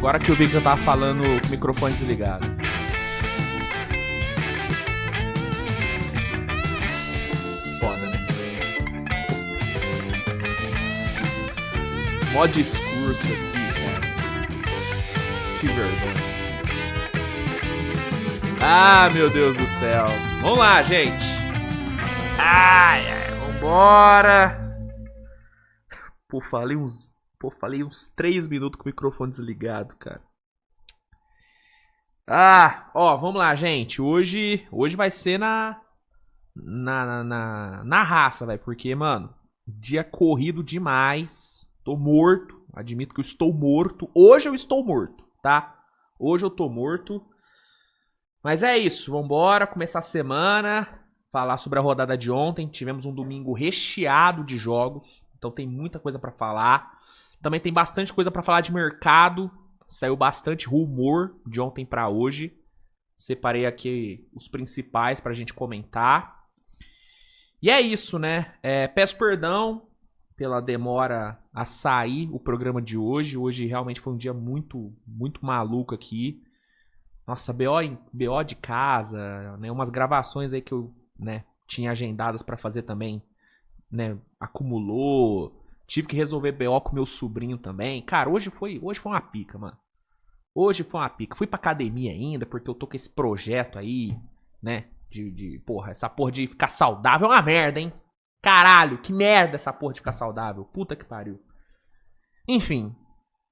Agora que eu vi que eu tava falando com o microfone desligado. Foda, né? Mó discurso aqui, cara. Que vergonha. Ah, meu Deus do céu. Vamos lá, gente. Ai, vambora. Pô, falei uns 3 minutos com o microfone desligado, cara. Vamos lá, gente. Hoje vai ser na raça, velho. Porque, mano, dia corrido demais. Tô morto. Admito que eu estou morto. Hoje eu estou morto, tá? Hoje eu tô morto. Mas é isso. Vambora começar a semana. Falar sobre a rodada de ontem. Tivemos um domingo recheado de jogos. Então tem muita coisa pra falar. Também tem bastante coisa pra falar de mercado. Saiu bastante rumor de ontem pra hoje. Separei aqui os principais pra gente comentar. E é isso, né? Peço perdão pela demora a sair o programa de hoje. Hoje realmente foi um dia muito, muito maluco aqui. Nossa, BO de casa, né? Umas gravações aí que eu, né, tinha agendadas pra fazer também, né? Acumulou. Tive que resolver BO com meu sobrinho também. Cara, hoje foi uma pica, mano. Hoje foi uma pica. Fui pra academia ainda, porque eu tô com esse projeto aí, né? Porra, essa porra de ficar saudável é uma merda, hein? Caralho, que merda essa porra de ficar saudável. Puta que pariu. Enfim,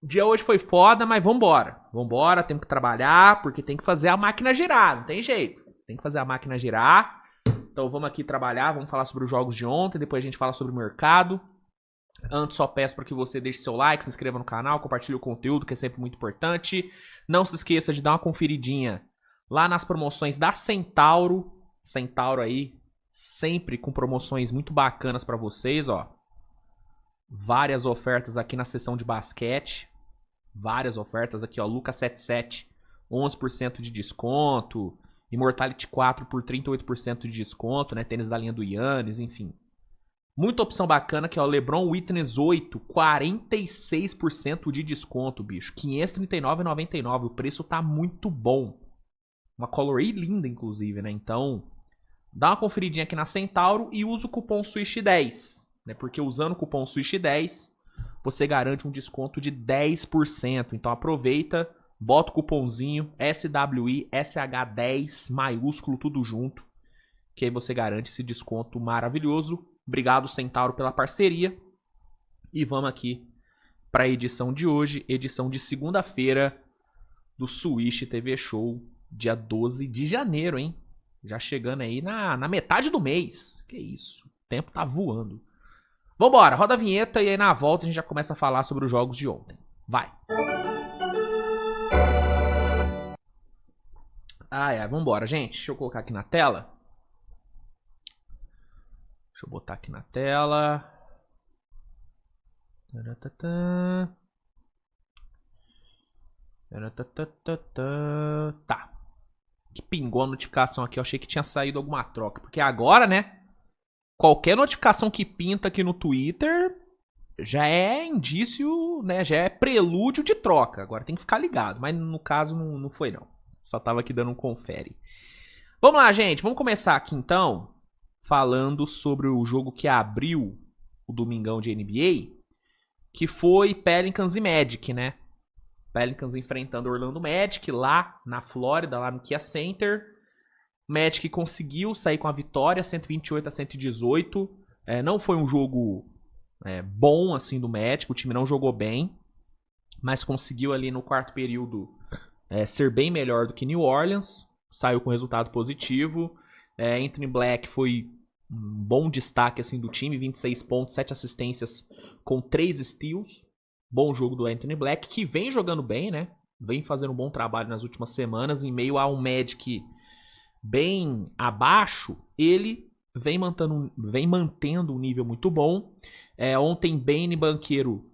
o dia hoje foi foda, mas vambora. Vambora, temos que trabalhar, porque tem que fazer a máquina girar, não tem jeito. Tem que fazer a máquina girar. Então vamos aqui trabalhar, vamos falar sobre os jogos de ontem, depois a gente fala sobre o mercado. Antes só peço para que você deixe seu like, se inscreva no canal, compartilhe o conteúdo, que é sempre muito importante. Não se esqueça de dar uma conferidinha lá nas promoções da Centauro. Centauro aí, sempre com promoções muito bacanas para vocês, ó. Várias ofertas aqui na seção de basquete. Várias ofertas aqui, ó. Lucas77, 11% de desconto. Immortality 4 por 38% de desconto, né? Tênis da linha do Yannis, enfim. Muita opção bacana que é o LeBron Witness 8, 46% de desconto, bicho. R$ 539,99. O preço tá muito bom. Uma coloray linda, inclusive, né? Então, dá uma conferidinha aqui na Centauro e usa o cupom SWISH10, né? Porque usando o cupom SWISH10, você garante um desconto de 10%. Então aproveita, bota o cupomzinho SWISH10, maiúsculo, tudo junto, que aí você garante esse desconto maravilhoso. Obrigado, Centauro, pela parceria. E vamos aqui para a edição de hoje, edição de segunda-feira do Swish TV Show, dia 12 de janeiro, hein? Já chegando aí na metade do mês. Que isso, o tempo tá voando. Vambora, roda a vinheta e aí na volta a gente já começa a falar sobre os jogos de ontem. Vai! Vambora, gente. Deixa eu colocar aqui na tela. Deixa eu botar aqui na tela. Tá. Que pingou a notificação aqui. Eu achei que tinha saído alguma troca. Porque agora, né? Qualquer notificação que pinta aqui no Twitter já é indício, né? Já é prelúdio de troca. Agora tem que ficar ligado. Mas no caso não foi, não. Só tava aqui dando um confere. Vamos lá, gente. Vamos começar aqui então falando sobre o jogo que abriu o domingão de NBA, que foi Pelicans e Magic, né? Pelicans enfrentando o Orlando Magic lá na Flórida, lá no Kia Center. Magic conseguiu sair com a vitória, 128-118. Não foi um jogo bom assim do Magic, o time não jogou bem, mas conseguiu ali no quarto período ser bem melhor do que New Orleans. Saiu com resultado positivo. Anthony Black foi um bom destaque assim, do time, 26 pontos, 7 assistências com 3 steals. Bom jogo do Anthony Black, que vem jogando bem, né? Vem fazendo um bom trabalho nas últimas semanas, em meio a um Magic bem abaixo, ele vem mantendo um nível muito bom. Ontem Bane e Banqueiro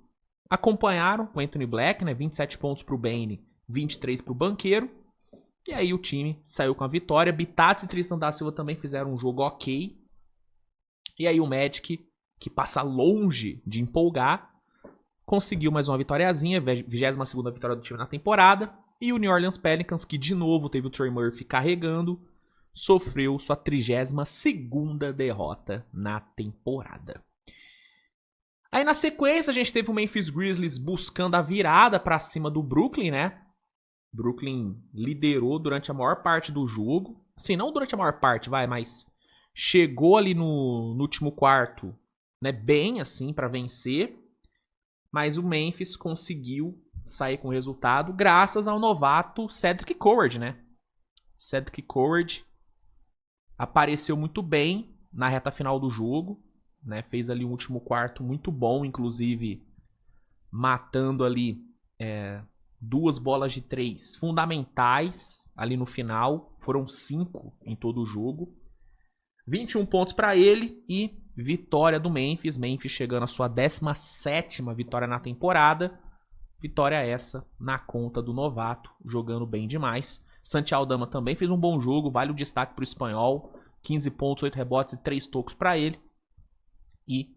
acompanharam o Anthony Black, né? 27 pontos para o Bane, 23 para o Banqueiro. E aí o time saiu com a vitória. Bitats e Tristan da Silva também fizeram um jogo ok. E aí o Magic, que passa longe de empolgar, conseguiu mais uma vitóriazinha, 22ª vitória do time na temporada. E o New Orleans Pelicans, que de novo teve o Trey Murphy carregando, sofreu sua 32ª derrota na temporada. Aí na sequência a gente teve o Memphis Grizzlies buscando a virada para cima do Brooklyn, né? Brooklyn liderou durante a maior parte do jogo. Assim, não durante a maior parte, mas chegou ali no último quarto, né, bem assim para vencer. Mas o Memphis conseguiu sair com o resultado graças ao novato Cedric Coward, né? Cedric Coward apareceu muito bem na reta final do jogo, né? Fez ali um último quarto muito bom, inclusive matando ali 2 bolas de 3 fundamentais ali no final. Foram 5 em todo o jogo. 21 pontos para ele e vitória do Memphis. Memphis chegando à sua 17ª vitória na temporada. Vitória essa na conta do novato, jogando bem demais. Santi Aldama também fez um bom jogo, vale o destaque para o espanhol. 15 pontos, 8 rebotes e 3 tocos para ele. E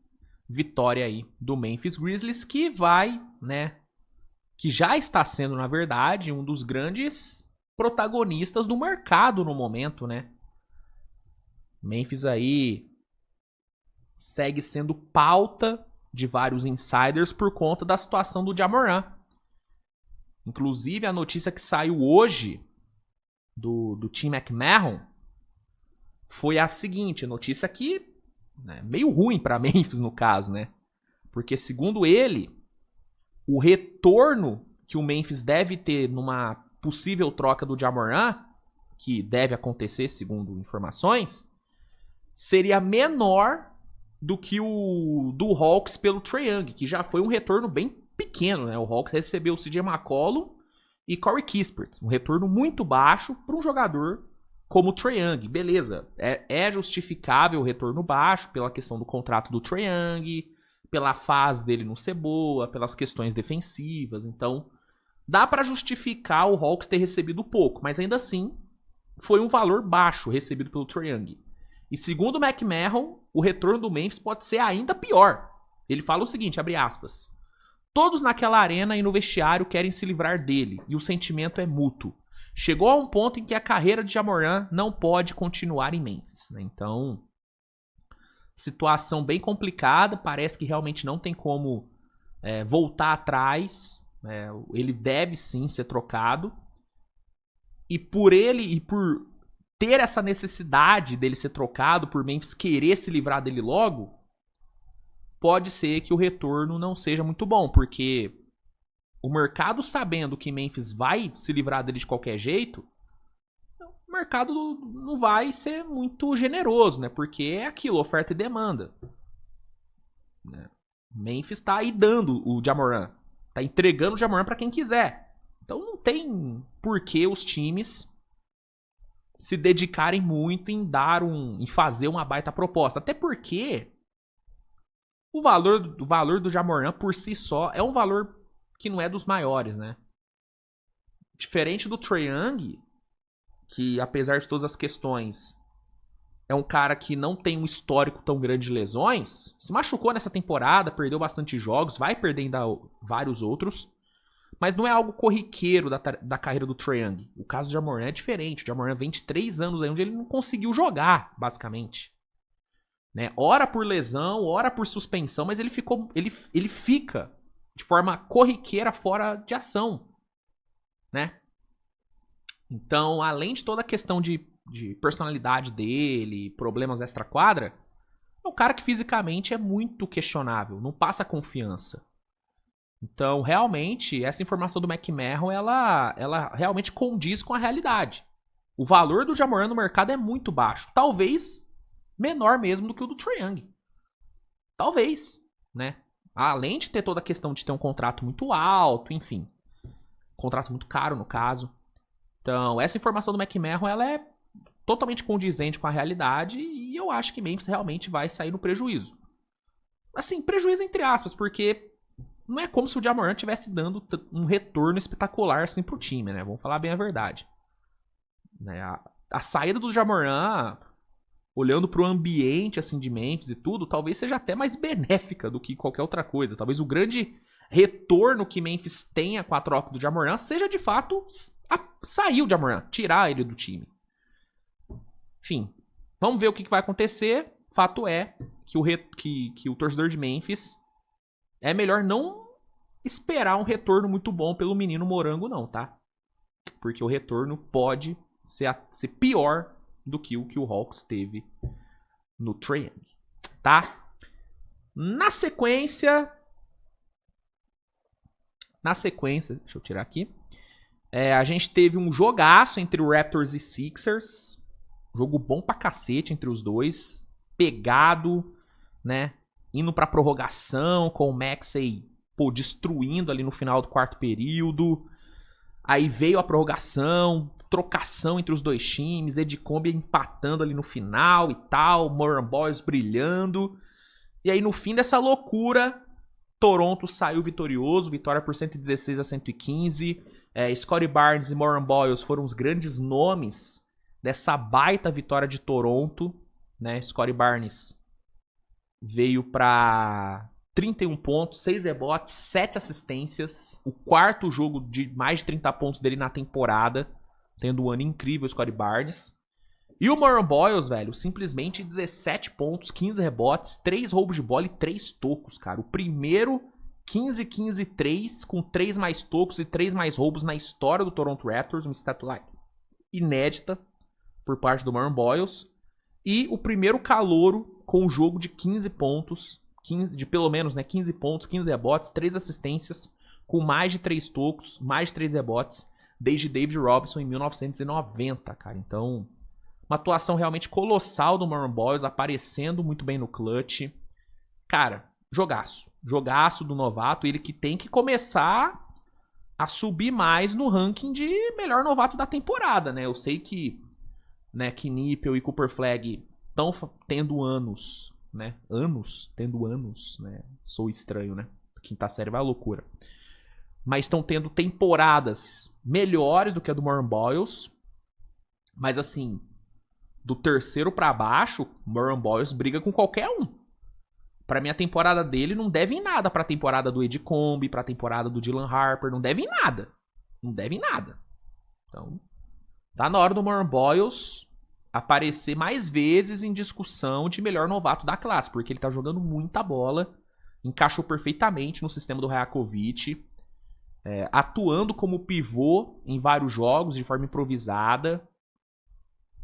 vitória aí do Memphis Grizzlies, que vai, né, que já está sendo, na verdade, um dos grandes protagonistas do mercado no momento, né? Memphis aí segue sendo pauta de vários insiders por conta da situação do Ja Morant. Inclusive, a notícia que saiu hoje do Tim McMahon foi a seguinte, notícia que né, meio ruim para Memphis no caso, né? Porque segundo ele, o retorno que o Memphis deve ter numa possível troca do Ja Morant, que deve acontecer segundo informações, seria menor do que o do Hawks pelo Trae Young, que já foi um retorno bem pequeno, né? O Hawks recebeu o CJ McCollum e Corey Kispert, um retorno muito baixo para um jogador como o Trae Young. Beleza, é justificável o retorno baixo pela questão do contrato do Trae Young, pela fase dele não ser boa, pelas questões defensivas. Então, dá para justificar o Hawks ter recebido pouco, mas ainda assim foi um valor baixo recebido pelo Trae Young. E segundo o McMahon, o retorno do Memphis pode ser ainda pior. Ele fala o seguinte, abre aspas: todos naquela arena e no vestiário querem se livrar dele, e o sentimento é mútuo. Chegou a um ponto em que a carreira de Ja Morant não pode continuar em Memphis, né? Então, situação bem complicada, parece que realmente não tem como voltar atrás. Ele deve sim ser trocado. E por ter essa necessidade dele ser trocado, por Memphis querer se livrar dele logo, pode ser que o retorno não seja muito bom, porque o mercado, sabendo que Memphis vai se livrar dele de qualquer jeito, o mercado não vai ser muito generoso, né? Porque é aquilo, oferta e demanda. Memphis tá aí dando o Ja Morant, tá entregando o Ja Morant pra quem quiser. Então não tem por que os times se dedicarem muito em fazer uma baita proposta. Até porque o valor do Ja Morant por si só é um valor que não é dos maiores, né? Diferente do Trae Young, que apesar de todas as questões, é um cara que não tem um histórico tão grande de lesões, se machucou nessa temporada, perdeu bastante jogos, vai perder ainda vários outros, mas não é algo corriqueiro da carreira do Trae Young. O caso do Ja Morant é diferente. O Ja Morant vem de 3 anos aí onde ele não conseguiu jogar, basicamente. Né? Ora por lesão, ora por suspensão, mas ele fica de forma corriqueira fora de ação. Né? Então, além de toda a questão de personalidade dele, problemas extra-quadra, é um cara que fisicamente é muito questionável, não passa confiança. Então, realmente, essa informação do McMahon, ela realmente condiz com a realidade. O valor do Ja Morant no mercado é muito baixo. Talvez menor mesmo do que o do Trae Young. Talvez, né? Além de ter toda a questão de ter um contrato muito alto, enfim. Contrato muito caro, no caso. Então, essa informação do McMahon, ela é totalmente condizente com a realidade e eu acho que Memphis realmente vai sair no prejuízo. Assim, prejuízo entre aspas, porque não é como se o Ja Morant estivesse dando um retorno espetacular assim pro time, né? Vamos falar bem a verdade. Né? A saída do Ja Morant, olhando pro ambiente assim de Memphis e tudo, talvez seja até mais benéfica do que qualquer outra coisa. Talvez o grande retorno que Memphis tenha com a troca do Ja Morant seja de fato sair o Ja Morant, tirar ele do time. Enfim, vamos ver o que vai acontecer. Fato é que o torcedor de Memphis é melhor não esperar um retorno muito bom pelo menino Morango não, tá? Porque o retorno pode ser pior do que o Hawks teve no Trae Young, tá? Na sequência, deixa eu tirar aqui. A gente teve um jogaço entre o Raptors e Sixers. Jogo bom pra cacete entre os dois. Pegado, né? Indo pra prorrogação, com o Maxey, destruindo ali no final do quarto período. Aí veio a prorrogação, trocação entre os dois times, Edicombe empatando ali no final e tal, Moran Boys brilhando. E aí no fim dessa loucura, Toronto saiu vitorioso, vitória por 116-115. Scottie Barnes e Moran Boyles foram os grandes nomes dessa baita vitória de Toronto, né? Scottie Barnes veio para 31 pontos, 6 rebotes, 7 assistências. O quarto jogo de mais de 30 pontos dele na temporada, tendo um ano incrível o Scottie Barnes. E o Moran Boyles, velho, simplesmente 17 pontos, 15 rebotes, 3 roubos de bola e 3 tocos, cara. O primeiro 15-15-3 com 3 mais tocos e 3 mais roubos na história do Toronto Raptors, uma statline inédita por parte do Moran Boyles. E o primeiro calouro com um jogo de 15 pontos, de pelo menos, né, 15 pontos, 15 rebotes, 3 assistências, com mais de 3 tocos, mais de 3 rebotes, desde David Robinson em 1990, cara. Então, uma atuação realmente colossal do Moran Boyles, aparecendo muito bem no clutch. Cara, jogaço. Jogaço do novato, ele que tem que começar a subir mais no ranking de melhor novato da temporada, né? Eu sei que, né, Knipel e Cooper Flag estão tendo anos, né? Tendo anos, né? Sou estranho, né? Quinta série vai à loucura. Mas estão tendo temporadas melhores do que a do Moran Boyles. Mas assim, do terceiro pra baixo, Moran Boyles briga com qualquer um. Pra mim, a temporada dele não deve em nada pra temporada do Edicombe, pra temporada do Dylan Harper. Não deve em nada. Não deve em nada. Então, tá na hora do Moran Boyles aparecer mais vezes em discussão de melhor novato da classe, porque ele tá jogando muita bola, encaixou perfeitamente no sistema do Rajakovic, atuando como pivô em vários jogos de forma improvisada,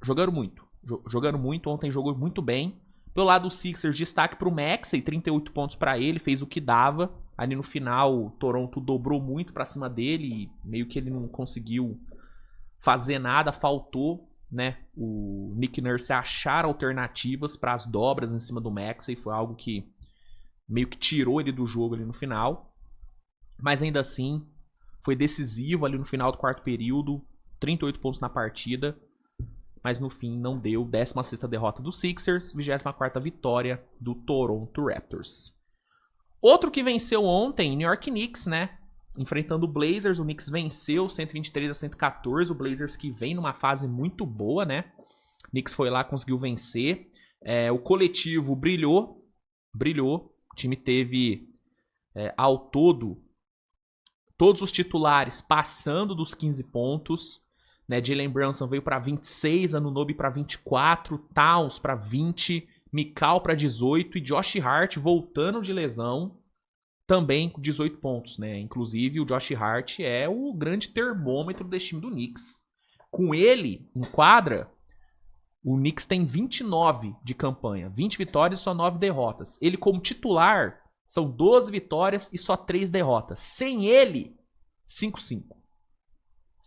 jogando muito, ontem jogou muito bem. Pelo lado do Sixers, destaque pro Maxey, 38 pontos pra ele, fez o que dava. Ali no final, o Toronto dobrou muito pra cima dele e meio que ele não conseguiu fazer nada, faltou, né, o Nick Nurse achar alternativas para as dobras em cima do Maxey, foi algo que meio que tirou ele do jogo ali no final. Mas ainda assim, foi decisivo ali no final do quarto período, 38 pontos na partida. Mas no fim não deu. 16ª derrota do Sixers, 24ª vitória do Toronto Raptors. Outro que venceu ontem, New York Knicks, né? Enfrentando o Blazers, o Knicks venceu 123-114. O Blazers que vem numa fase muito boa, né? O Knicks foi lá, conseguiu vencer. O coletivo brilhou. O time teve, ao todo, todos os titulares passando dos 15 pontos. Né, Jalen Brunson veio para 26, Anunoby para 24, Towns para 20, Mikal para 18 e Josh Hart voltando de lesão também com 18 pontos, né? Inclusive o Josh Hart é o grande termômetro desse time do Knicks. Com ele em quadra, o Knicks tem 29 de campanha, 20 vitórias e só 9 derrotas. Ele como titular são 12 vitórias e só 3 derrotas. Sem ele, 5-5.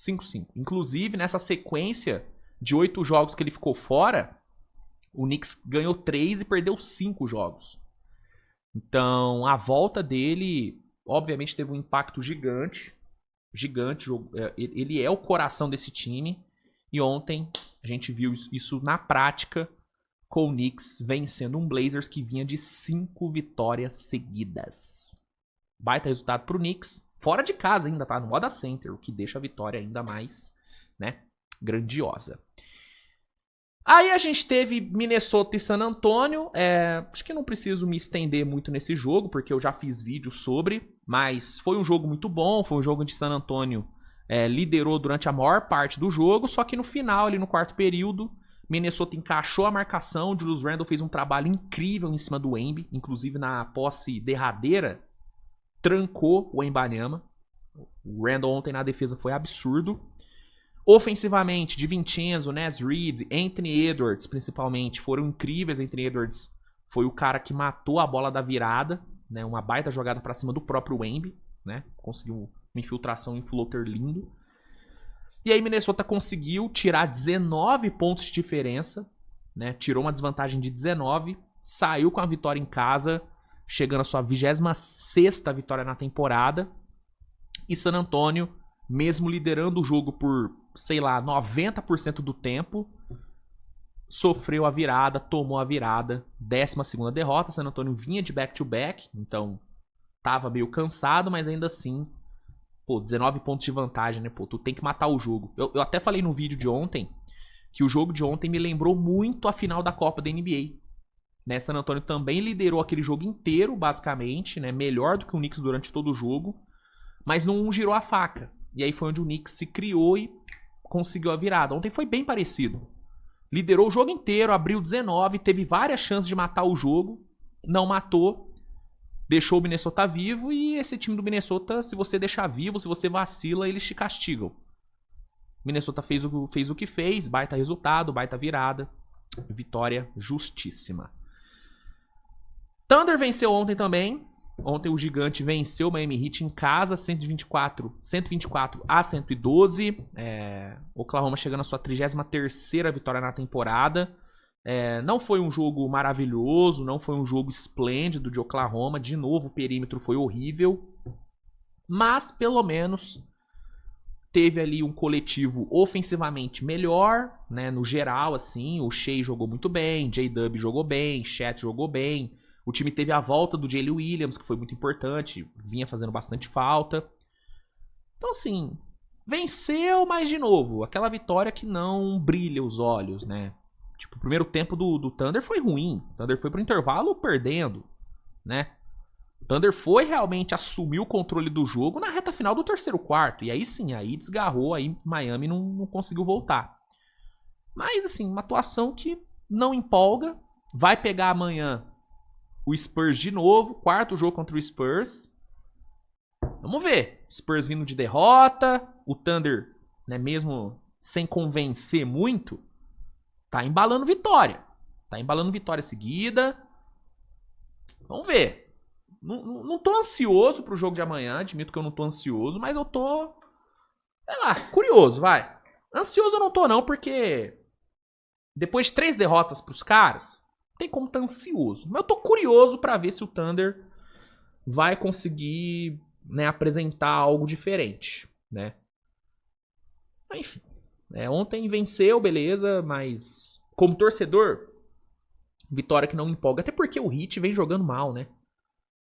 5-5. Inclusive, nessa sequência de 8 jogos que ele ficou fora, o Knicks ganhou 3 e perdeu 5 jogos. Então, a volta dele, obviamente, teve um impacto gigante. Gigante. Ele é o coração desse time. E ontem, a gente viu isso na prática, com o Knicks vencendo um Blazers que vinha de 5 vitórias seguidas. Baita resultado pro Knicks. Fora de casa ainda, tá? No Moda Center, o que deixa a vitória ainda mais, né, grandiosa. Aí a gente teve Minnesota e San Antonio. Acho que não preciso me estender muito nesse jogo, porque eu já fiz vídeo sobre. Mas foi um jogo muito bom. Foi um jogo onde San Antonio liderou durante a maior parte do jogo. Só que no final, ali no quarto período, Minnesota encaixou a marcação. O Julius Randle fez um trabalho incrível em cima do Embi. Inclusive na posse derradeira, trancou o Wembanyama. O Randle ontem na defesa foi absurdo. Ofensivamente, DiVincenzo, Naz Reid, Anthony Edwards, principalmente, foram incríveis. Anthony Edwards foi o cara que matou a bola da virada, né? Uma baita jogada pra cima do próprio Wemby, né? Conseguiu uma infiltração em floater lindo. E aí Minnesota conseguiu tirar 19 pontos de diferença, né? Tirou uma desvantagem de 19, saiu com a vitória em casa, chegando à sua 26ª vitória na temporada. E San Antonio, mesmo liderando o jogo por, sei lá, 90% do tempo, sofreu a virada, tomou a virada, 12ª derrota. San Antonio vinha de back-to-back, então tava meio cansado, mas ainda assim, pô, 19 pontos de vantagem, né? Pô, tu tem que matar o jogo. Eu até falei no vídeo de ontem que o jogo de ontem me lembrou muito a final da Copa da NBA. Né? San Antonio também liderou aquele jogo inteiro, basicamente, né? Melhor do que o Knicks durante todo o jogo, mas não girou a faca. E aí foi onde o Knicks se criou e conseguiu a virada. Ontem foi bem parecido. Liderou o jogo inteiro, abriu 19, teve várias chances de matar o jogo, não matou, deixou o Minnesota vivo. E esse time do Minnesota, se você deixar vivo, se você vacila, eles te castigam. Minnesota fez o que fez, baita resultado, baita virada, vitória justíssima. Thunder venceu ontem também. Ontem o gigante venceu o Miami Heat em casa, 124 a 112. Oklahoma chegando à sua 33ª vitória na temporada. Não foi um jogo maravilhoso, não foi um jogo esplêndido de Oklahoma. De novo, o perímetro foi horrível. Mas, pelo menos, teve ali um coletivo ofensivamente melhor, né? No geral, assim, o Shea jogou muito bem, J-Dub jogou bem, Chet jogou bem. O time teve a volta do Jalen Williams, que foi muito importante, vinha fazendo bastante falta. Então, assim, venceu, mas de novo, aquela vitória que não brilha os olhos, né? Tipo, o primeiro tempo do Thunder foi ruim. O Thunder foi pro intervalo perdendo, né? O Thunder foi realmente assumir o controle do jogo na reta final do terceiro quarto. E aí sim, aí desgarrou, aí Miami não conseguiu voltar. Mas, assim, uma atuação que não empolga. Vai pegar amanhã o Spurs de novo, quarto jogo contra o Spurs. Vamos ver. Spurs vindo de derrota. O Thunder, né, mesmo sem convencer muito, tá embalando vitória. Tá embalando vitória seguida. Vamos ver. Não tô ansioso pro jogo de amanhã. Admito que eu não tô ansioso, mas eu tô, sei lá, curioso, vai. Ansioso eu não tô não, porque depois de 3 derrotas pros caras, tem como estar ansioso. Mas eu tô curioso pra ver se o Thunder vai conseguir, né, apresentar algo diferente, né? Enfim, ontem venceu, beleza, mas como torcedor, vitória que não empolga. Até porque o Heat vem jogando mal, né?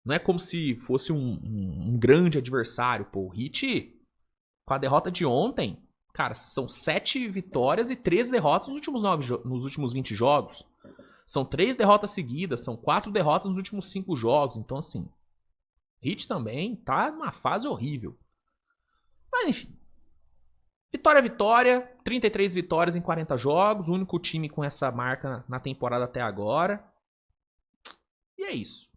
Não é como se fosse um grande adversário. Pô, o Heat, com a derrota de ontem, cara, são 7 vitórias e 3 derrotas nos últimos 20 jogos. São 3 derrotas seguidas, são 4 derrotas nos últimos 5 jogos. Então, assim, Heat também tá numa fase horrível. Mas, enfim. Vitória, 33 vitórias em 40 jogos. O único time com essa marca na temporada até agora. E é isso.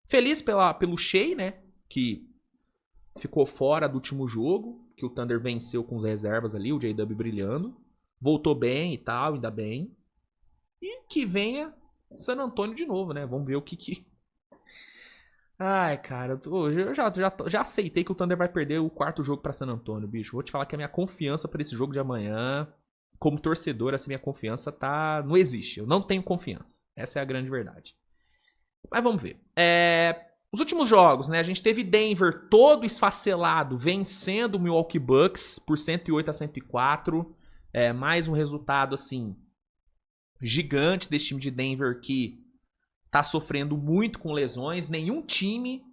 Feliz pelo Shea, né? Que ficou fora do último jogo. Que o Thunder venceu com as reservas ali, o J-Dub brilhando. Voltou bem e tal, ainda bem. E que venha San Antonio de novo, né? Vamos ver o que... Ai, cara, eu já aceitei que o Thunder vai perder o 4º jogo pra San Antonio, bicho. Vou te falar que a minha confiança pra esse jogo de amanhã, como torcedor, essa minha confiança não existe. Eu não tenho confiança. Essa é a grande verdade. Mas vamos ver. Os últimos jogos, né? A gente teve Denver todo esfacelado, vencendo o Milwaukee Bucks por 108 a 104. Mais um resultado, assim, gigante desse time de Denver que tá sofrendo muito com lesões. Nenhum time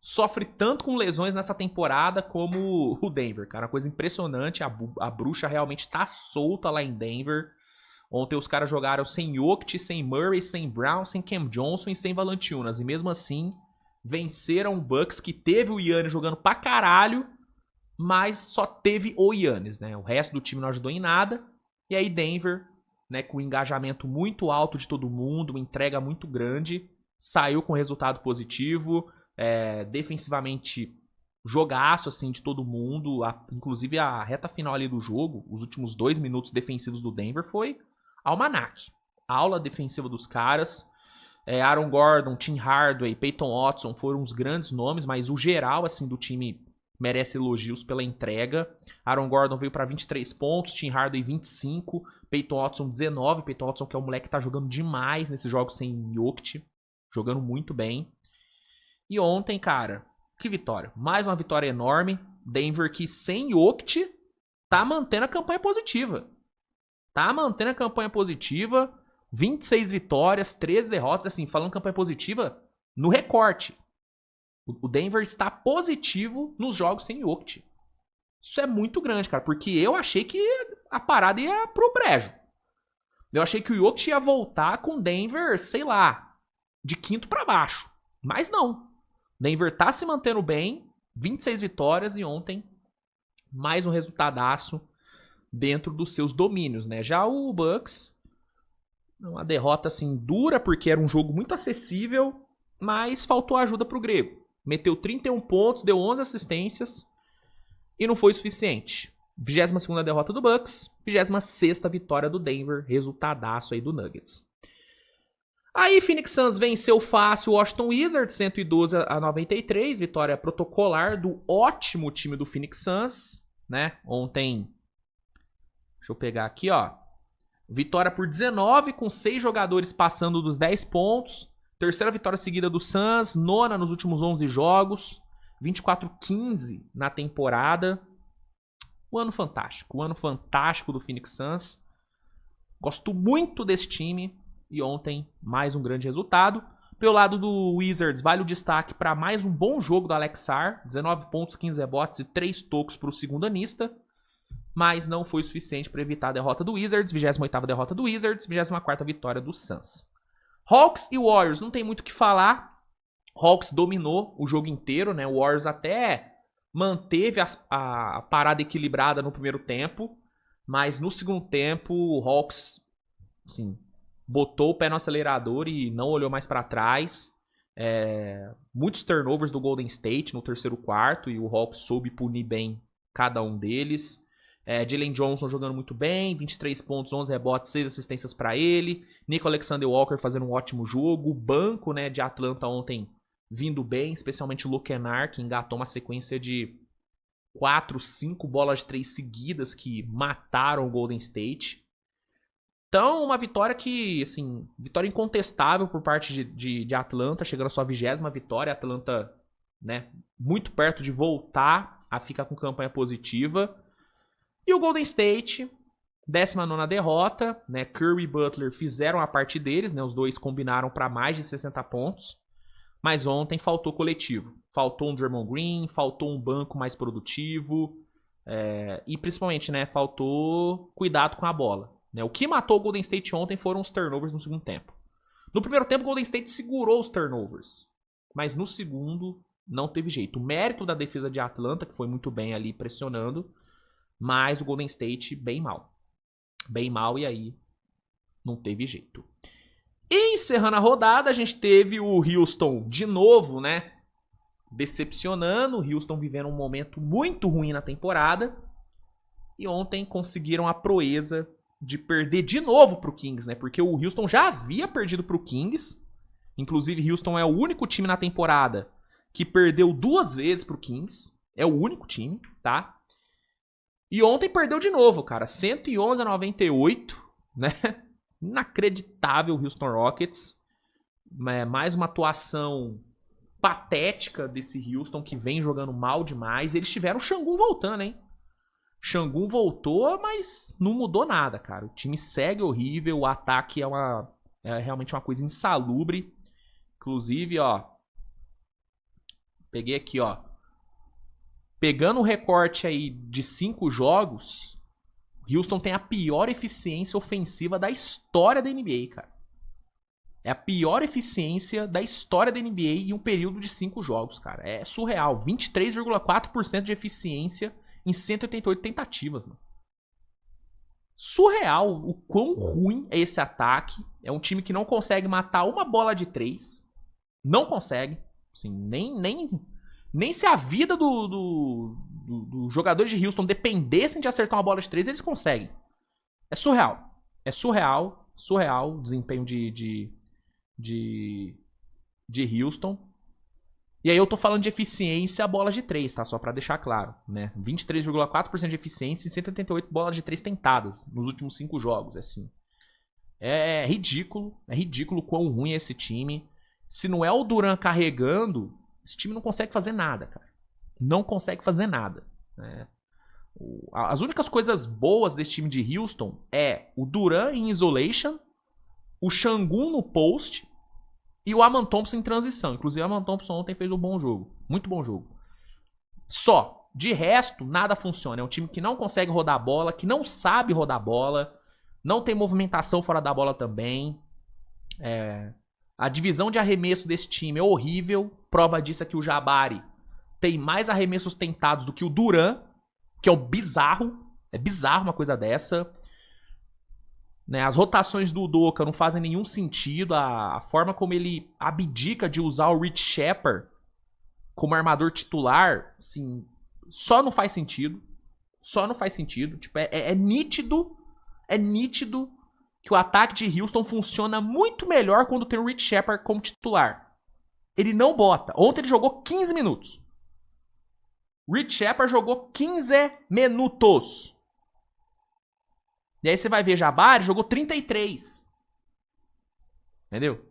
sofre tanto com lesões nessa temporada como o Denver, cara. Uma coisa impressionante. A bruxa realmente tá solta lá em Denver. Ontem os caras jogaram sem Jokic, sem Murray, sem Brown, sem Cam Johnson e sem Valanciunas. E mesmo assim, venceram o Bucks, que teve o Giannis jogando pra caralho, mas só teve o Giannis, né? O resto do time não ajudou em nada. E aí Denver, né, com o engajamento muito alto de todo mundo, uma entrega muito grande, saiu com resultado positivo, defensivamente jogaço assim de todo mundo, inclusive a reta final ali do jogo, os últimos 2 minutos defensivos do Denver foi almanac. Aula defensiva dos caras. Aaron Gordon, Tim Hardaway, Peyton Watson foram os grandes nomes, mas o geral assim do time merece elogios pela entrega. Aaron Gordon veio para 23 pontos, Tim Hardaway 25, Peyton Watson 19. Peyton Watson que é um moleque que tá jogando demais nesses jogos sem Jokic, jogando muito bem. E ontem, cara, que vitória. Mais uma vitória enorme. Denver que sem Jokic tá mantendo a campanha positiva. 26 vitórias, 13 derrotas. Assim, falando campanha positiva, no recorte. O Denver está positivo nos jogos sem Jokic. Isso é muito grande, cara. Porque eu achei que a parada ia pro brejo. Eu achei que o Jokic ia voltar com Denver, sei lá, de quinto pra baixo. Mas não. Denver tá se mantendo bem. 26 vitórias e ontem mais um resultadaço dentro dos seus domínios, né? Já o Bucks, uma derrota assim dura porque era um jogo muito acessível, mas faltou ajuda pro grego. Meteu 31 pontos, deu 11 assistências e não foi suficiente. 22ª derrota do Bucks, 26ª vitória do Denver, resultadaço aí do Nuggets. Aí Phoenix Suns venceu fácil o Washington Wizards, 112-93, vitória protocolar do ótimo time do Phoenix Suns, né? Ontem, deixa eu pegar aqui, ó. Vitória por 19, com 6 jogadores passando dos 10 pontos. Terceira vitória seguida do Suns, 9ª nos últimos 11 jogos, 24-15 na temporada. Um ano fantástico do Phoenix Suns. Gosto muito desse time e ontem mais um grande resultado. Pelo lado do Wizards, vale o destaque para mais um bom jogo do Alex Sarr, 19 pontos, 15 rebotes e 3 tocos para o segundo anista. Mas não foi suficiente para evitar a derrota do Wizards, 28ª derrota do Wizards, 24ª vitória do Suns. Hawks e Warriors, não tem muito o que falar. Hawks dominou o jogo inteiro, né? O Warriors até manteve a parada equilibrada no primeiro tempo, mas no segundo tempo o Hawks, assim, botou o pé no acelerador e não olhou mais para trás. Muitos turnovers do Golden State no terceiro quarto e o Hawks soube punir bem cada um deles. Jalen Johnson jogando muito bem, 23 pontos, 11 rebotes, 6 assistências para ele. Nico Alexander-Walker fazendo um ótimo jogo. O banco, né, de Atlanta ontem vindo bem, especialmente o Luke Kennard, que engatou uma sequência de 4, 5 bolas de 3 seguidas que mataram o Golden State. Então, uma vitória que, assim, vitória incontestável por parte de Atlanta, chegando à sua 20ª vitória. Atlanta, né, muito perto de voltar a ficar com campanha positiva. E o Golden State, 19ª derrota, né? Curry e Butler fizeram a parte deles, né? Os dois combinaram para mais de 60 pontos. Mas ontem faltou coletivo. Faltou um Draymond Green, faltou um banco mais produtivo. E principalmente, né? Faltou cuidado com a bola. Né? O que matou o Golden State ontem foram os turnovers no segundo tempo. No primeiro tempo, o Golden State segurou os turnovers. Mas no segundo, não teve jeito. O mérito da defesa de Atlanta, que foi muito bem ali pressionando. Mas o Golden State bem mal. Bem mal e aí não teve jeito. E encerrando a rodada, a gente teve o Houston de novo, né? Decepcionando. O Houston vivendo um momento muito ruim na temporada. E ontem conseguiram a proeza de perder de novo pro Kings, né? Porque o Houston já havia perdido pro Kings. Inclusive, Houston é o único time na temporada que perdeu 2 vezes pro Kings. É o único time, tá? E ontem perdeu de novo, cara. 111-98, né? Inacreditável o Houston Rockets. Mais uma atuação patética desse Houston que vem jogando mal demais. Eles tiveram o Şangun voltando, hein? Şangun voltou, mas não mudou nada, cara. O time segue horrível. O ataque é realmente uma coisa insalubre. Inclusive, ó. Peguei aqui, ó. Pegando o recorte aí de 5 jogos, Houston tem a pior eficiência ofensiva da história da NBA, cara. É a pior eficiência da história da NBA em um período de 5 jogos, cara. É surreal. 23,4% de eficiência em 188 tentativas, mano. Surreal o quão ruim é esse ataque. É um time que não consegue matar uma bola de 3. Não consegue. Assim, nem se a vida do jogador de Houston dependessem de acertar uma bola de 3, eles conseguem. É surreal. É surreal o desempenho de Houston. E aí eu tô falando de eficiência a bolas de 3, tá? Só pra deixar claro, né? 23,4% de eficiência e 188 bolas de 3 tentadas nos últimos 5 jogos, assim. É ridículo o quão ruim é esse time. Se não é o Durant carregando, esse time não consegue fazer nada, cara. Não consegue fazer nada, né? As únicas coisas boas desse time de Houston é o Durant em isolation, o Şengün no post e o Aman Thompson em transição. Inclusive, o Aman Thompson ontem fez um bom jogo. Muito bom jogo. Só. De resto, nada funciona. É um time que não consegue rodar a bola, que não sabe rodar a bola, não tem movimentação fora da bola também. A divisão de arremesso desse time é horrível. Prova disso é que o Jabari tem mais arremessos tentados do que o Durant, que é o bizarro. É bizarro uma coisa dessa. Né, as rotações do Udoka não fazem nenhum sentido. A forma como ele abdica de usar o Rich Shepard como armador titular, assim, só não faz sentido. Só não faz sentido. Tipo, é nítido que o ataque de Houston funciona muito melhor quando tem o Rich Shepard como titular. Ele não bota. Ontem ele jogou 15 minutos. Rich Shepard jogou 15 minutos. E aí você vai ver Jabari, jogou 33. Entendeu?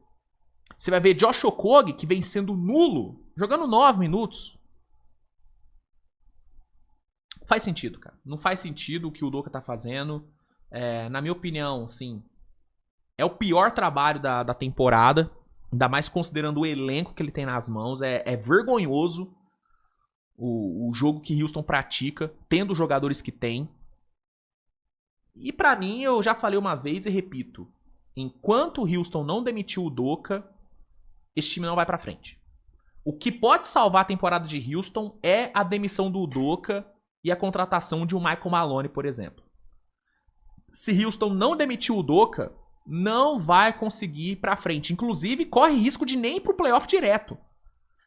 Você vai ver Josh Okogie, que vem sendo nulo, jogando 9 minutos. Faz sentido, cara. Não faz sentido o que o Udoka tá fazendo. Na minha opinião, sim, é o pior trabalho da temporada. Ainda mais considerando o elenco que ele tem nas mãos. É vergonhoso o jogo que Houston pratica, tendo os jogadores que tem. E pra mim, eu já falei uma vez e repito. Enquanto o Houston não demitiu o Udoka, esse time não vai pra frente. O que pode salvar a temporada de Houston é a demissão do Udoka e a contratação de um Michael Malone, por exemplo. Se Houston não demitir o Udoka, não vai conseguir ir pra frente. Inclusive, corre risco de nem ir pro playoff direto.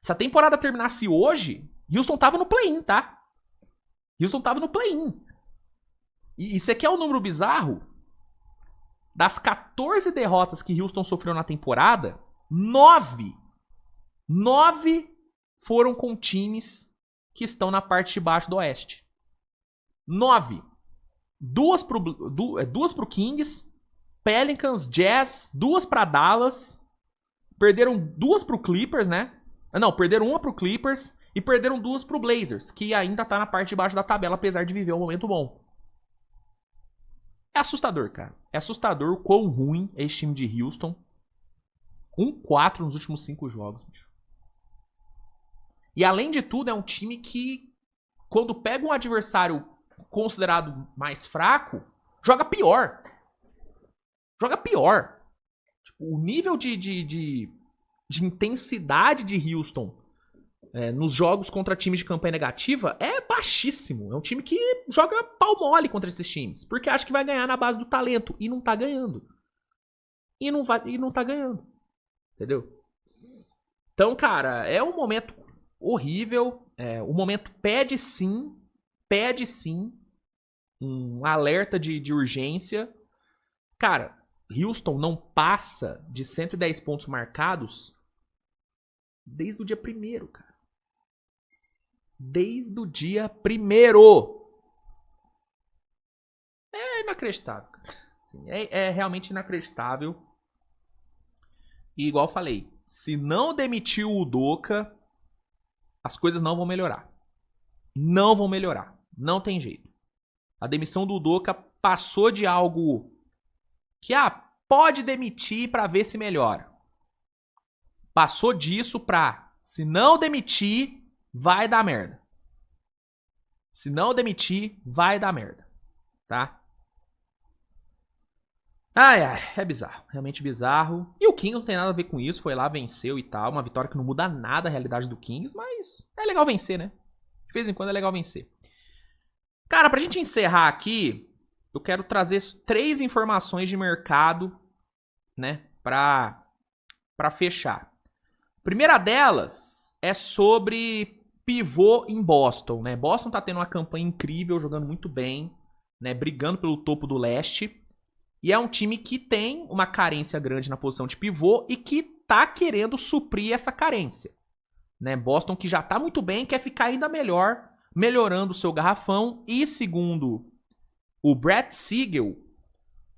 Se a temporada terminasse hoje, Houston tava no play-in, tá? Houston tava no play-in. E isso aqui é um número bizarro. Das 14 derrotas que Houston sofreu na temporada, 9 foram com times que estão na parte de baixo do Oeste. 9. Duas pro Kings, Pelicans, Jazz, 2 pra Dallas. Perderam 2 pro Clippers, né? Não, perderam 1 pro Clippers e perderam 2 pro Blazers, que ainda tá na parte de baixo da tabela, apesar de viver um momento bom. É assustador, cara. É assustador o quão ruim é esse time de Houston. 1-4 nos últimos 5 jogos, bicho. E além de tudo, é um time que, quando pega um adversário considerado mais fraco, joga pior. Joga pior. Tipo, o nível de intensidade de Houston nos jogos contra times de campanha negativa é baixíssimo. É um time que joga pau mole contra esses times, porque acha que vai ganhar na base do talento e não tá ganhando. E não tá ganhando. Entendeu? Então, cara, é um momento horrível. O momento pede sim um alerta de urgência. Cara, Houston não passa de 110 pontos marcados desde o dia 1º, cara. Desde o dia 1º. É inacreditável, cara. Assim, é realmente inacreditável. E igual eu falei, se não demitir o Udoka, as coisas não vão melhorar. Não vão melhorar. Não tem jeito. A demissão do Udoka passou de algo que, pode demitir pra ver se melhora. Passou disso pra, se não demitir, vai dar merda. Se não demitir, vai dar merda. Tá? Ai, ai, é bizarro. Realmente bizarro. E o Kings não tem nada a ver com isso. Foi lá, venceu e tal. Uma vitória que não muda nada a realidade do Kings, mas é legal vencer, né? De vez em quando é legal vencer. Cara, pra gente encerrar aqui, eu quero trazer 3 informações de mercado, né? Pra fechar. Primeira delas é sobre pivô em Boston, né? Boston tá tendo uma campanha incrível, jogando muito bem, né? Brigando pelo topo do leste. E é um time que tem uma carência grande na posição de pivô e que tá querendo suprir essa carência, né? Boston que já tá muito bem, quer ficar ainda melhor, melhorando o seu garrafão. E segundo o Brett Siegel,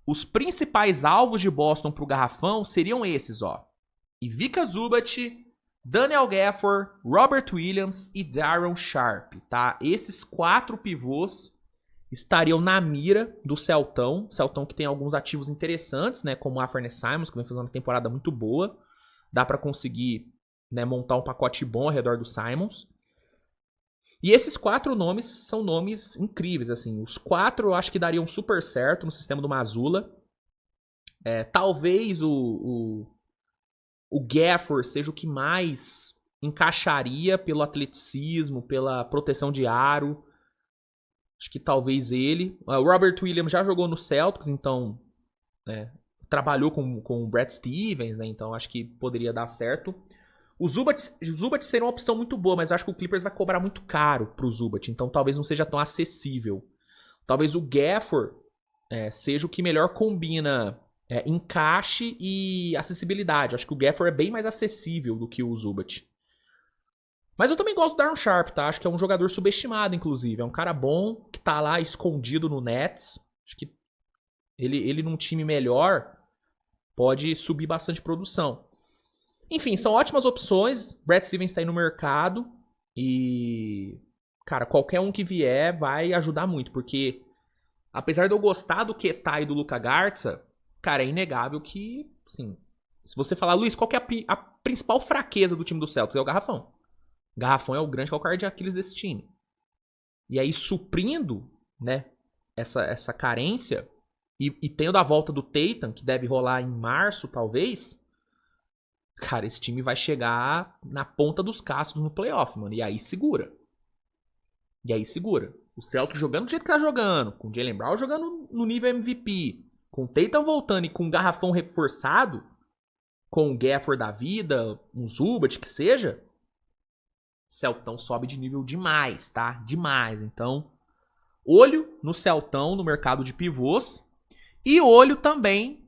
os principais alvos de Boston pro garrafão seriam esses, ó. Ivica Zubat, Daniel Gafford, Robert Williams e Darren Sharp, tá? Esses 4 pivôs estariam na mira do Celtão. Celtão que tem alguns ativos interessantes, né? Como o Anfernee Simons, que vem fazendo uma temporada muito boa. Dá para conseguir, né, montar um pacote bom ao redor do Simons. E esses 4 nomes são nomes incríveis, assim. Os 4 eu acho que dariam super certo no sistema do Mazzulla. Talvez o Gafford seja o que mais encaixaria pelo atleticismo, pela proteção de aro. Acho que talvez ele. O Robert Williams já jogou no Celtics, então trabalhou com o Brad Stevens, né? Então acho que poderia dar certo. O Zubat seria uma opção muito boa, mas acho que o Clippers vai cobrar muito caro pro Zubat, então talvez não seja tão acessível. Talvez o Gafford seja o que melhor combina encaixe e acessibilidade. Acho que o Gafford é bem mais acessível do que o Zubat. Mas eu também gosto do Darren Sharp, tá? Acho que é um jogador subestimado, inclusive. É um cara bom, que tá lá escondido no Nets. Acho que ele num time melhor pode subir bastante produção. Enfim, são ótimas opções. Brad Stevens tá aí no mercado. E, cara, qualquer um que vier vai ajudar muito. Porque, apesar de eu gostar do Keita e do Luka Garza, cara, é inegável que, assim, se você falar, Luiz, qual que é a principal fraqueza do time do Celtics? É o garrafão. Garrafão é o grande calcanhar de Aquiles desse time. E aí, suprindo, né, essa carência, e tendo a volta do Tatum, que deve rolar em março, talvez, cara, esse time vai chegar na ponta dos cascos no playoff, mano. E aí segura. O Celtics jogando do jeito que tá jogando, com o Jaylen Brown jogando no nível MVP, com o Tatum voltando e com o garrafão reforçado, com o Gafford da vida, um Zubat, que seja, Celtão sobe de nível demais, tá? Demais. Então, olho no Celtão, no mercado de pivôs. E olho também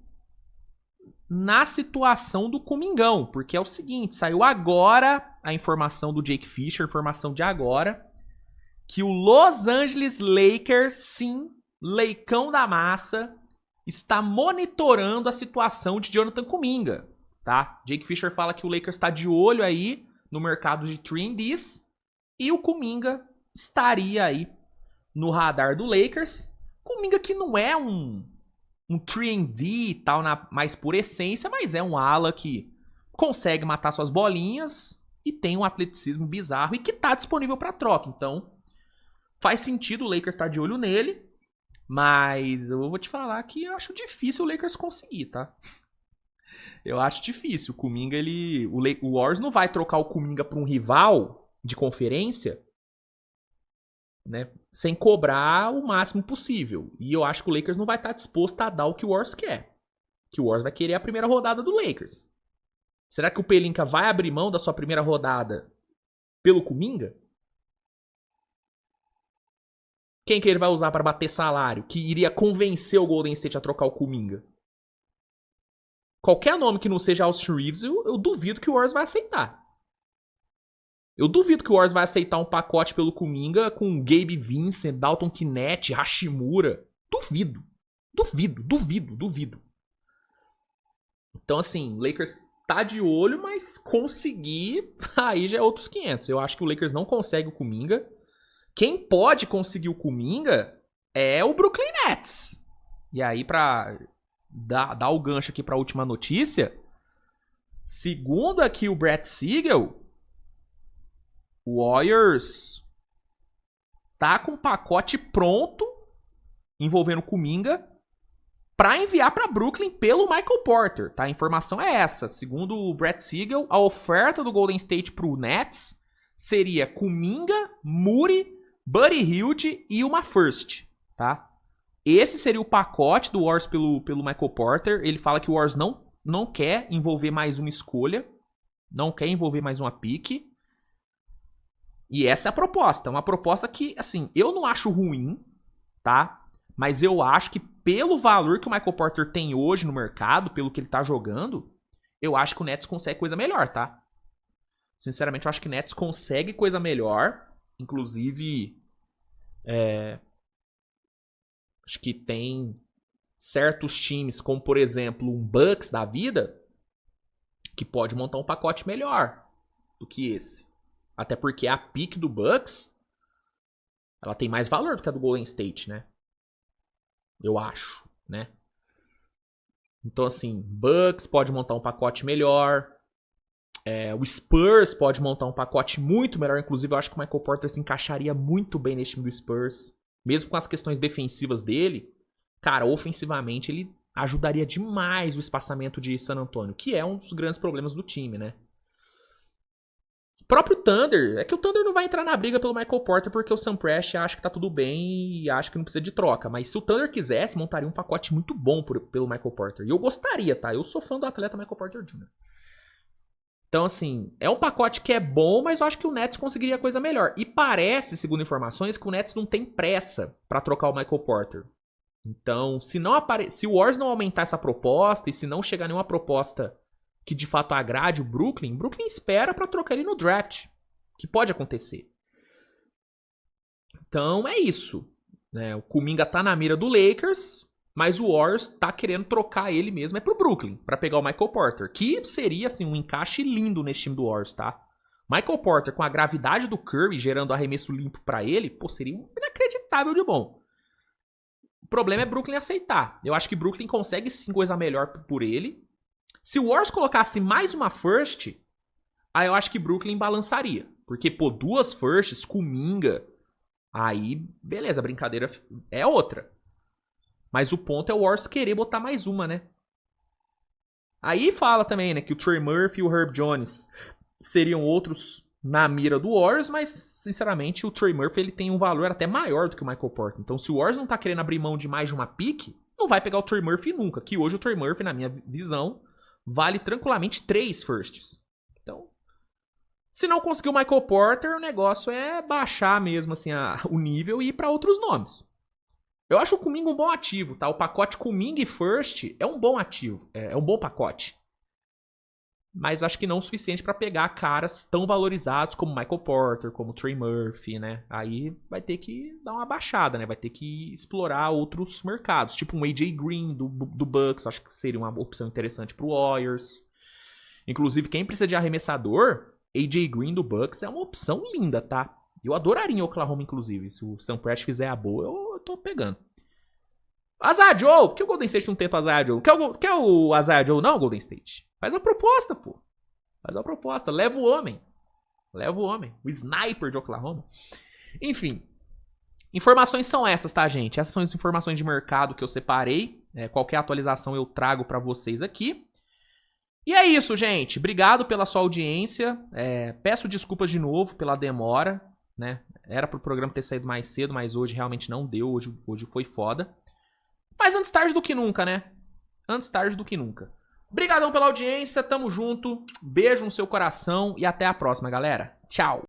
na situação do Comingão. Porque é o seguinte, saiu agora a informação do Jake Fisher, informação de agora, que o Los Angeles Lakers, sim, Leicão da Massa, está monitorando a situação de Jonathan Kuminga, tá? Jake Fisher fala que o Lakers está de olho aí no mercado de 3&Ds, e o Kuminga estaria aí no radar do Lakers. Kuminga que não é um 3&D e tal, mais por essência, mas é um ala que consegue matar suas bolinhas e tem um atleticismo bizarro e que tá disponível para troca. Então, faz sentido o Lakers estar de olho nele, mas eu vou te falar que eu acho difícil o Lakers conseguir, tá? Eu acho difícil. O Kuminga, o Warriors não vai trocar o Kuminga para um rival de conferência, né, sem cobrar o máximo possível. E eu acho que o Lakers não vai estar disposto a dar o que o Warriors quer. Que o Warriors vai querer a primeira rodada do Lakers. Será que o Pelinka vai abrir mão da sua primeira rodada pelo Kuminga? Quem que ele vai usar para bater salário que iria convencer o Golden State a trocar o Kuminga? Qualquer nome que não seja Austin Reeves, eu duvido que o Warriors vai aceitar. Eu duvido que o Warriors vai aceitar um pacote pelo Kuminga com Gabe Vincent, Dalton Knecht, Hashimura. Duvido. Então, assim, o Lakers tá de olho, mas conseguir, aí já é outros 500. Eu acho que o Lakers não consegue o Kuminga. Quem pode conseguir o Kuminga é o Brooklyn Nets. E aí, pra dar o gancho aqui pra última notícia, segundo aqui o Brett Siegel, o Warriors tá com um pacote pronto envolvendo o Kuminga para enviar para Brooklyn pelo Michael Porter, tá? A informação é essa. Segundo o Brett Siegel, a oferta do Golden State pro Nets seria Kuminga, Muri, Buddy Hield e uma first, tá? Esse seria o pacote do Warriors pelo Michael Porter. Ele fala que o Warriors não quer envolver mais uma escolha, não quer envolver mais uma pique. E essa é a proposta. Uma proposta que, assim, eu não acho ruim, tá? Mas eu acho que pelo valor que o Michael Porter tem hoje no mercado, pelo que ele tá jogando, eu acho que o Nets consegue coisa melhor, tá? Sinceramente, eu acho que o Nets consegue coisa melhor. Inclusive, acho que tem certos times, como por exemplo um Bucks da vida, que pode montar um pacote melhor do que esse. Até porque a pick do Bucks, ela tem mais valor do que a do Golden State, né? Eu acho, né? Então, assim, Bucks pode montar um pacote melhor. O Spurs pode montar um pacote muito melhor. Inclusive, eu acho que o Michael Porter se encaixaria muito bem nesse time do Spurs. Mesmo com as questões defensivas dele, cara, ofensivamente ele ajudaria demais o espaçamento de San Antonio, que é um dos grandes problemas do time, né? O próprio Thunder, é que o Thunder não vai entrar na briga pelo Michael Porter porque o Sam Prest acha que tá tudo bem e acha que não precisa de troca. Mas se o Thunder quisesse, montaria um pacote muito bom pelo Michael Porter. E eu gostaria, tá? Eu sou fã do atleta Michael Porter Jr. Então, assim, é um pacote que é bom, mas eu acho que o Nets conseguiria coisa melhor. E parece, segundo informações, que o Nets não tem pressa pra trocar o Michael Porter. Então, se o Warriors não aumentar essa proposta e se não chegar nenhuma proposta que de fato agrade o Brooklyn espera pra trocar ele no draft, que pode acontecer. Então, é isso. Né? O Kuminga tá na mira do Lakers, mas o Warriors tá querendo trocar ele mesmo pro Brooklyn, pra pegar o Michael Porter, que seria, assim, um encaixe lindo nesse time do Warriors, tá? Michael Porter, com a gravidade do Curry, gerando arremesso limpo pra ele, pô, seria inacreditável de bom. O problema é Brooklyn aceitar. Eu acho que Brooklyn consegue sim coisa melhor por ele. Se o Warriors colocasse mais uma first, aí eu acho que Brooklyn balançaria. Porque, pô, 2 firsts, Kuminga, aí, beleza, a brincadeira é outra. Mas o ponto é o Warriors querer botar mais uma, né? Aí fala também, né, que o Trey Murphy e o Herb Jones seriam outros na mira do Warriors, mas, sinceramente, o Trey Murphy ele tem um valor até maior do que o Michael Porter. Então, se o Warriors não tá querendo abrir mão de mais de uma pick, não vai pegar o Trey Murphy nunca. Que hoje o Trey Murphy, na minha visão, vale tranquilamente 3 firsts. Então, se não conseguir o Michael Porter, o negócio é baixar mesmo assim, o nível e ir pra outros nomes. Eu acho o Kuminga um bom ativo, tá? O pacote Kuminga e First é um bom ativo, é um bom pacote. Mas acho que não o suficiente pra pegar caras tão valorizados como Michael Porter, como Trey Murphy, né? Aí vai ter que dar uma baixada, né? Vai ter que explorar outros mercados, tipo um AJ Green do Bucks, acho que seria uma opção interessante pro Warriors. Inclusive, quem precisa de arremessador, AJ Green do Bucks é uma opção linda, tá? Eu adoraria em Oklahoma, inclusive. Se o Sam Prest fizer a boa, eu tô pegando. Isaiah Joe! Por que o Golden State não tenta o Isaiah Joe? Quer o Isaiah Joe não, Golden State? Faz a proposta, pô. Faz a proposta. Leva o homem. Leva o homem. O sniper de Oklahoma. Enfim. Informações são essas, tá, gente? Essas são as informações de mercado que eu separei. Qualquer atualização eu trago pra vocês aqui. E é isso, gente. Obrigado pela sua audiência. Peço desculpas de novo pela demora, né? Era pro programa ter saído mais cedo, mas hoje realmente não deu. Hoje foi foda. Mas antes tarde do que nunca, né? Antes tarde do que nunca. Obrigadão pela audiência, tamo junto. Beijo no seu coração e até a próxima, galera. Tchau.